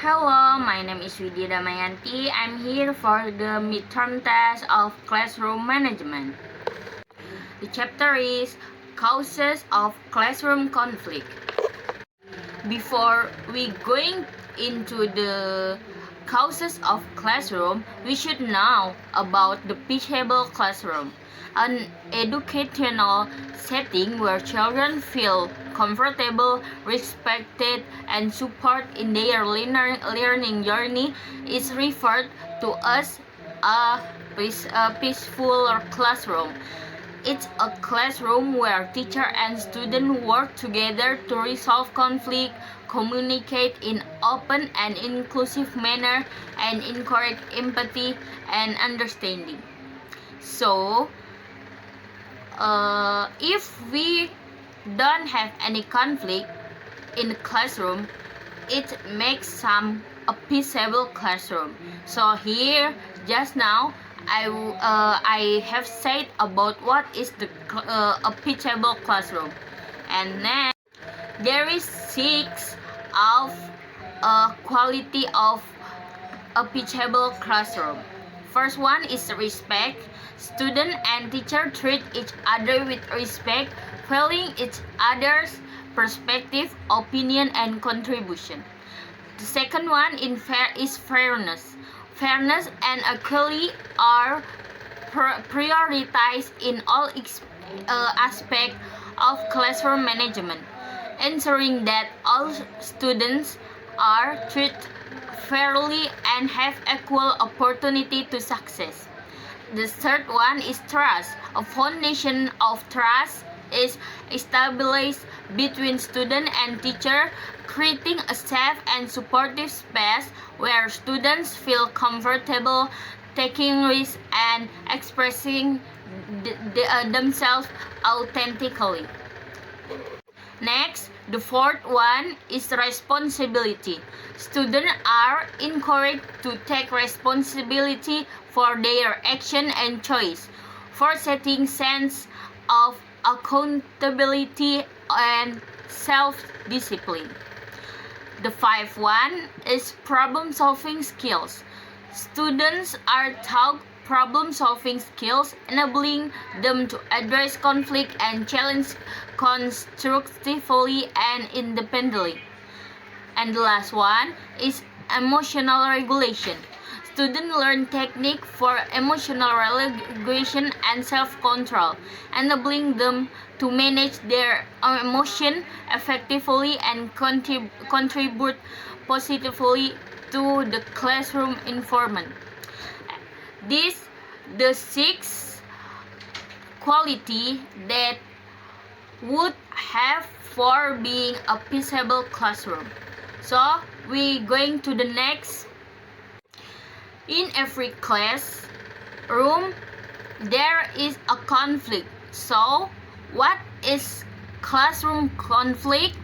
Hello, my name is Widia. I'm here for the midterm test of classroom management. The chapter is causes of classroom conflict. Before we going into the causes of classroom, we should know about the teachable classroom, an educational setting where children feel comfortable, respected, and support in their learning journey is referred to as a peaceful classroom. It's a classroom where teacher and student work together to resolve conflict, communicate in open and inclusive manner, and encourage empathy and understanding. So, if we don't have any conflict in the classroom, it makes a peaceable classroom. So here, just now, I have said about what is a peaceable classroom, and then there is 6 of quality of a peaceable classroom. First one is respect. Student and teacher treat each other with respect, valuing each other's perspective, opinion, and contribution. The second one is fairness. Fairness and equality are prioritized in all aspects of classroom management, ensuring that all students are treated fairly and have equal opportunity to success. The third one is trust. A foundation of trust is established between student and teacher, creating a safe and supportive space where students feel comfortable taking risks and expressing themselves authentically. Next, the fourth one is responsibility. Students are encouraged to take responsibility for their action and choice, fostering sense of accountability and self-discipline. The fifth one is problem-solving skills. Students are taught problem-solving skills, enabling them to address conflict and challenge constructively and independently. And the last one is emotional regulation. Students learn technique for emotional regulation and self-control, enabling them to manage their emotion effectively and contribute positively to the classroom environment. These the 6 quality that would have for being a peaceable classroom. So we going to the next. In every classroom, there is a conflict. So, what is classroom conflict?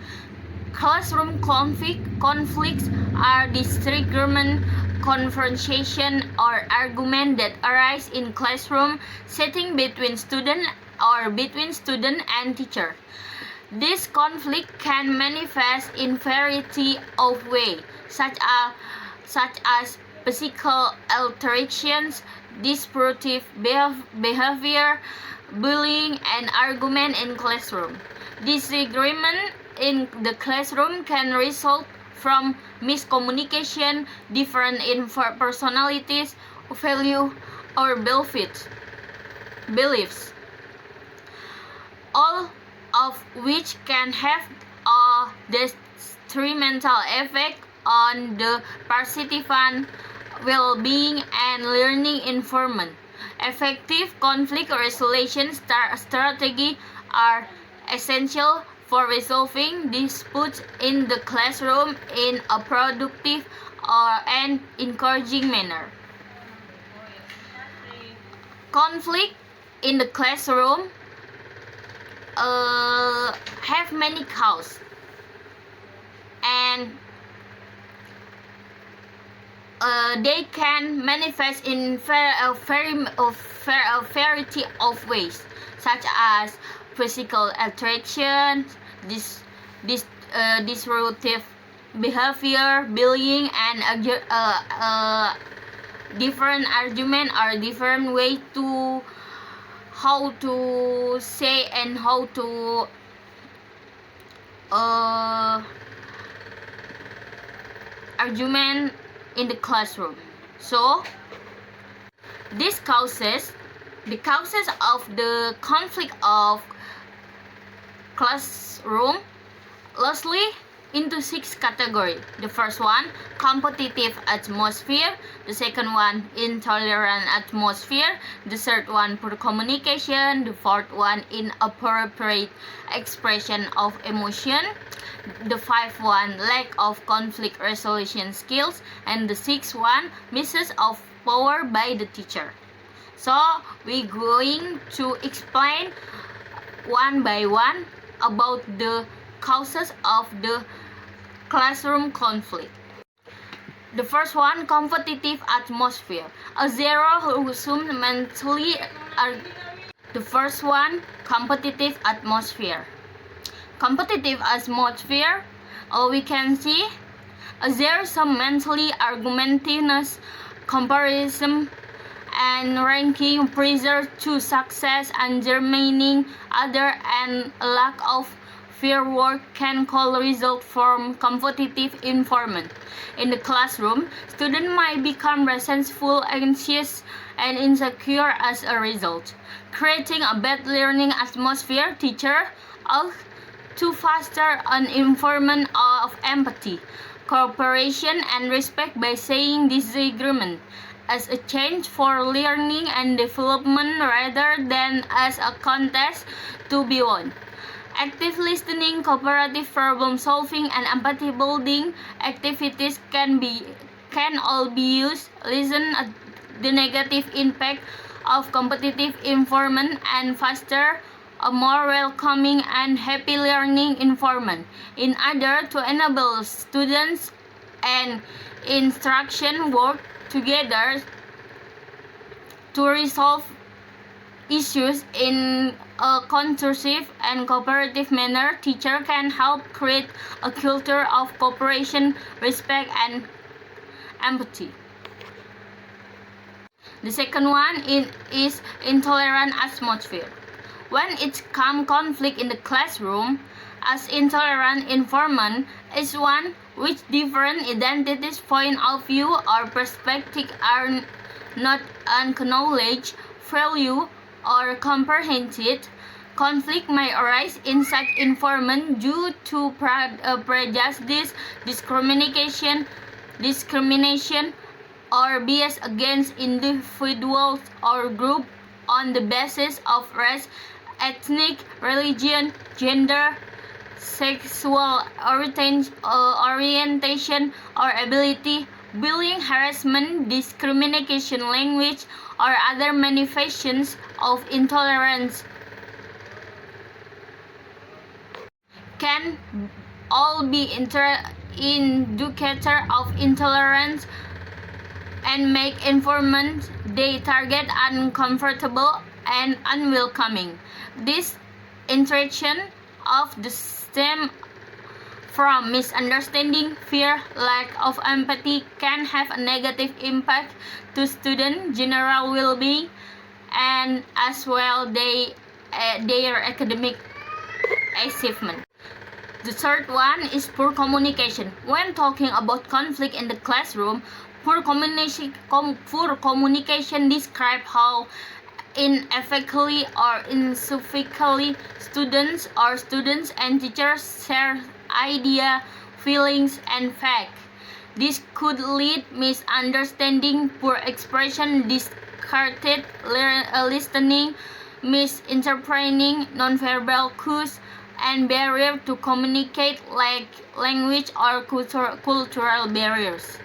Classroom conflicts are disagreement, confrontation, or argument that arise in classroom setting between student or between student and teacher. This conflict can manifest in variety of ways, such as physical alterations, disruptive behavior, bullying, and argument in classroom. Disagreement in the classroom can result from miscommunication, different in personalities, value, or beliefs, all of which can have a detrimental effect on the participant well-being and learning environment. Effective conflict resolution strategies are essential for resolving disputes in the classroom in a productive and encouraging manner. Conflict in the classroom have many causes, and they can manifest in a variety of ways, such as physical attraction, disruptive behavior, bullying, and different argument or different way to how to say and how to argument in the classroom. So this causes the causes of the conflict of classroom largely into 6 categories. The first one, competitive atmosphere. The second one, intolerant atmosphere. The third one, poor communication. The fourth one, inappropriate expression of emotion. The fifth one, lack of conflict resolution skills. And the sixth one, misuse of power by the teacher. So we're going to explain one by one about the causes of the classroom conflict. The first one, competitive atmosphere. A zero who assumes mentally are the first one, competitive atmosphere. Competitive atmosphere, we can see there is some mentally argumentative comparison and ranking pressure to success, undermining other, and a lack of fair work can call result from competitive environment. In the classroom, students might become resentful, anxious, and insecure as a result, creating a bad learning atmosphere. Teacher ought to foster an environment of empathy, cooperation, and respect by saying disagreement as a change for learning and development rather than as a contest to be won. Active listening, cooperative problem solving, and empathy building activities can all be used. Listen the negative impact of competitive environment and foster a more welcoming and happy learning environment in order to enable students and instruction work together to resolve issues in a constructive and cooperative manner. Teacher can help create a culture of cooperation, respect, and empathy. The second one is intolerant atmosphere. When it comes conflict in the classroom, as intolerant environment is one which different identities, point of view, or perspective are not acknowledged, valued, or comprehended. Conflict may arise in such environment due to prejudice, discrimination, or bias against individuals or groups on the basis of race, ethnic, religion, gender, sexual orientation, or ability. Bullying, harassment, discrimination, language, or other manifestations of intolerance can all be indicator of intolerance and make environment they target uncomfortable and unwelcoming. This interaction of the stem from misunderstanding, fear, lack of empathy can have a negative impact to student general well-being and as well their academic achievement. The third one is poor communication. When talking about conflict in the classroom, poor communication describes how ineffectively or insufficiently students and teachers share ideas, feelings, and facts. This could lead misunderstanding, poor expression, discarded listening, misinterpreting nonverbal cues, and barrier to communicate like language or cultural barriers.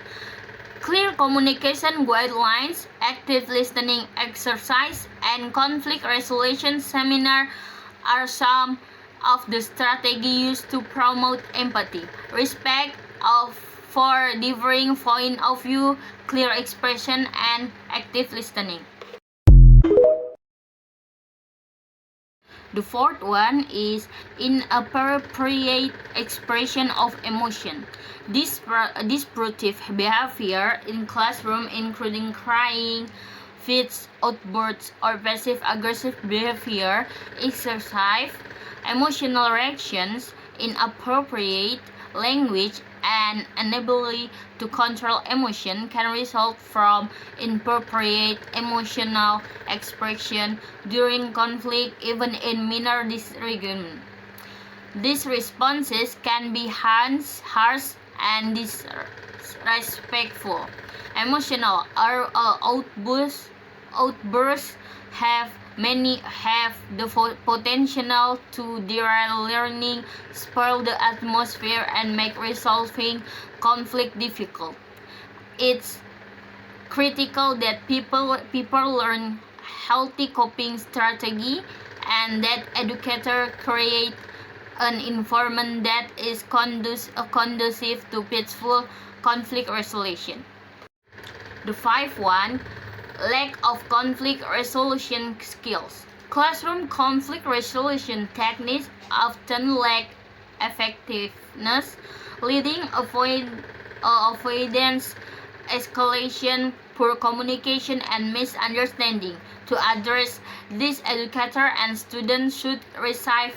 Clear communication guidelines, active listening exercise, and conflict resolution seminar are some of the strategies used to promote empathy, respect for differing point of view, clear expression, and active listening. The fourth one is inappropriate expression of emotion. Disruptive behavior in classroom, including crying, fits, outbursts, or passive-aggressive behavior, exercise, emotional reactions, inappropriate language, and inability to control emotion can result from inappropriate emotional expression during conflict, even in minor disagreement. These responses can be harsh and disrespectful. Emotional outbursts have the potential to derail learning, spoil the atmosphere, and make resolving conflict difficult. It's critical that people learn healthy coping strategy and that educators create an environment that is conducive to peaceful conflict resolution. The fifth one, lack of conflict resolution skills. Classroom conflict resolution techniques often lack effectiveness, leading avoidance, escalation, poor communication, and misunderstanding. To address this, educator and students should receive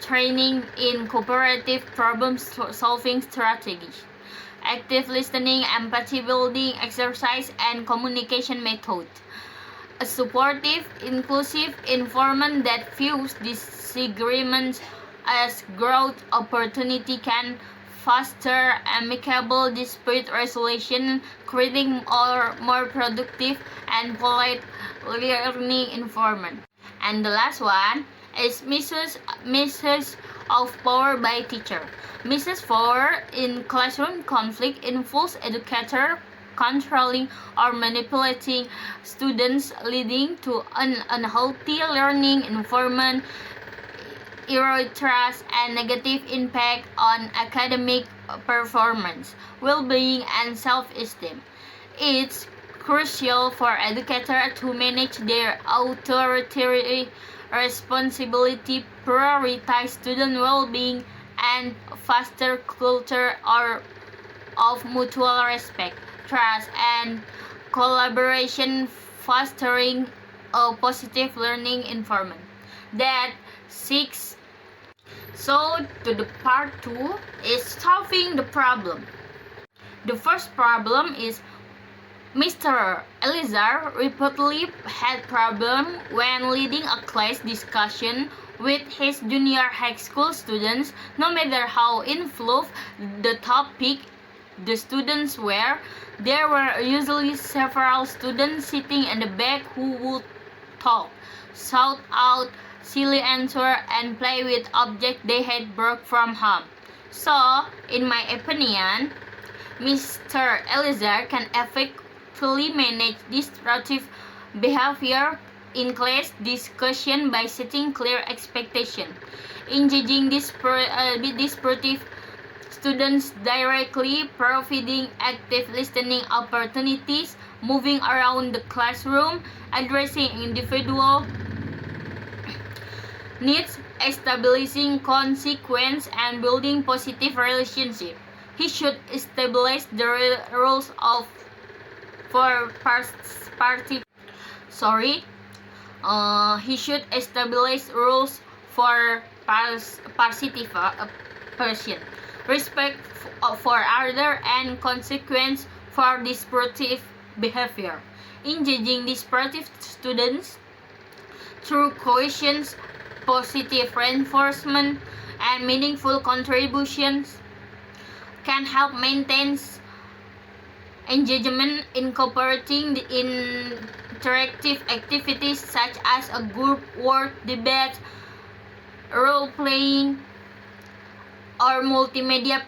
training in cooperative problem-solving strategies, active listening, empathy building exercise, and communication method. A supportive, inclusive environment that views disagreements as growth opportunity can foster amicable dispute resolution, creating more productive and polite learning environment. And the last one is misuse of power by teacher. Misuse power in classroom conflict involves educator controlling or manipulating students, leading to an unhealthy learning environment, erode trust, and negative impact on academic performance, well-being, and self-esteem. It's crucial for educators to manage their authority responsibility, prioritize student well-being, and foster culture of mutual respect, trust, and collaboration, fostering a positive learning environment. That 6. So, to the part 2 is solving the problem. The first problem is Mr. Elizar reportedly had problems when leading a class discussion with his junior high school students. No matter how influential the topic the students were, there were usually several students sitting in the back who would talk, shout out silly answers, and play with objects they had brought from home. So, in my opinion, Mr. Elizar can effectively manage disruptive behavior in class discussion by setting clear expectations, engaging disruptive students directly, providing active listening opportunities, moving around the classroom, addressing individual needs, establishing consequence, and building positive relationships. He should establish the rules for party. He should establish rules for participation, respect for other, and consequence for disruptive behavior. Engaging disruptive students through cohesion, positive reinforcement, and meaningful contributions can help maintain engagement, incorporating interactive activities such as a group work, debate, role-playing, or multimedia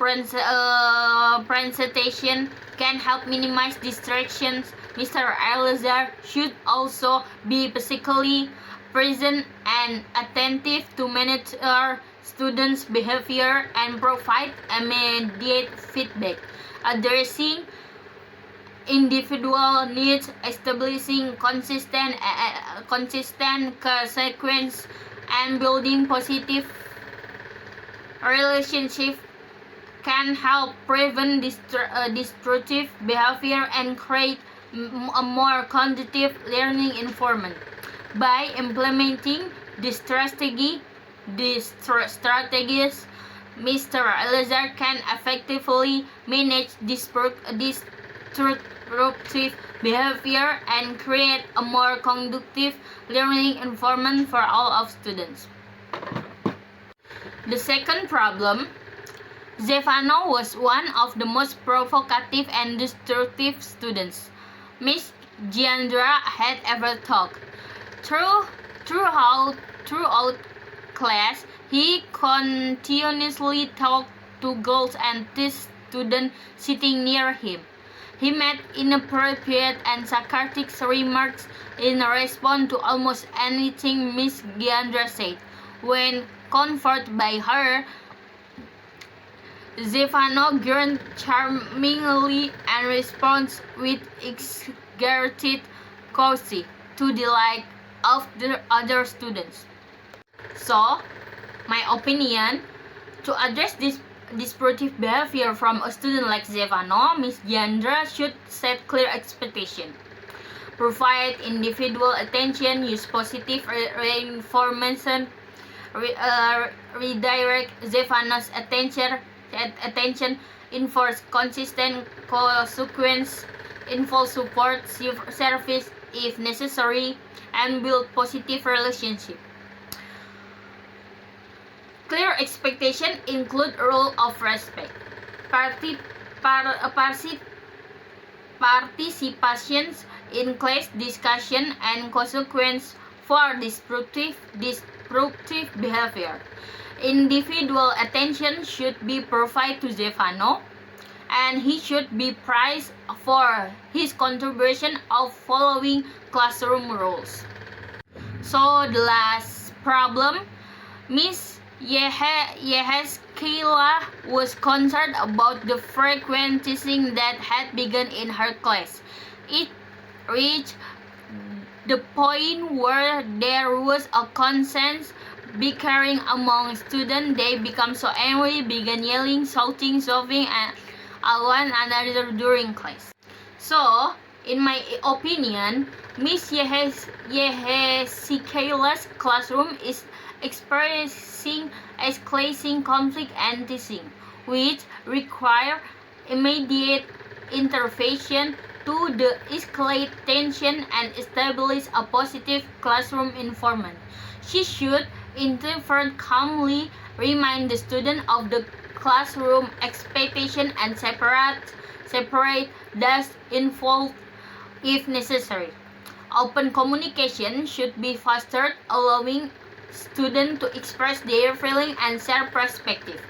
presentation can help minimize distractions. Mr. Elazar should also be physically present and attentive to monitor students' behavior and provide immediate feedback, addressing individual needs, establishing consistent consequence, and building positive relationships can help prevent destructive behavior and create a more conducive learning environment. By implementing this strategies, Mr. Elazar can effectively manage destructive behavior and create a more conducive learning environment for all of students. The second problem, Stefano was one of the most provocative and destructive students Miss Giandra had ever taught. Throughout class, he continuously talked to girls and teased students sitting near him. He made inappropriate and sarcastic remarks in response to almost anything Miss Giandra said. When confronted by her, Stefano grinned charmingly and responded with exaggerated courtesy to the delight of the other students. So, my opinion, to address this destructive behavior from a student like Stefano, Miss Giandra should set clear expectations, provide individual attention, use positive reinforcement, redirect Stefano's attention, enforce consistent consequence, involve support service if necessary, and build positive relationships. Clear expectations include rule of respect, participation in class discussion, and consequence for destructive behavior. Individual attention should be provided to Stefano, and he should be praised for his contribution of following classroom rules. So the last problem, Miss Yeheskela was concerned about the frequent teasing that had begun in her class. It reached the point where there was a constant bickering among students. They became so angry, began yelling, shouting, shoving at one another during class. So, in my opinion, Miss Yeheskela's classroom is experiencing escalating conflict and teasing, which require immediate intervention to de-escalate tension and establish a positive classroom environment. She should intervene calmly, remind the student of the classroom expectation, and separate those involved if necessary. Open communication should be fostered, allowing students to express their feelings and share perspective.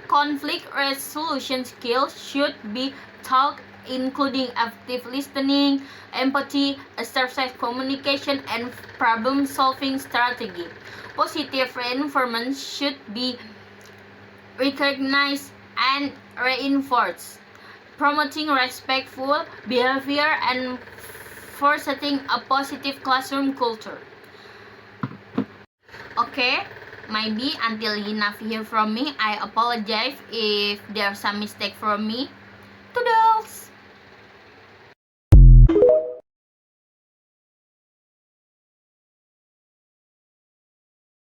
Conflict resolution skills should be taught, including active listening, empathy, assertive communication, and problem-solving strategy. Positive reinforcement should be recognized and reinforced, promoting respectful behavior and fostering a positive classroom culture. Okay, maybe until enough here from me. I apologize if there's some mistake from me.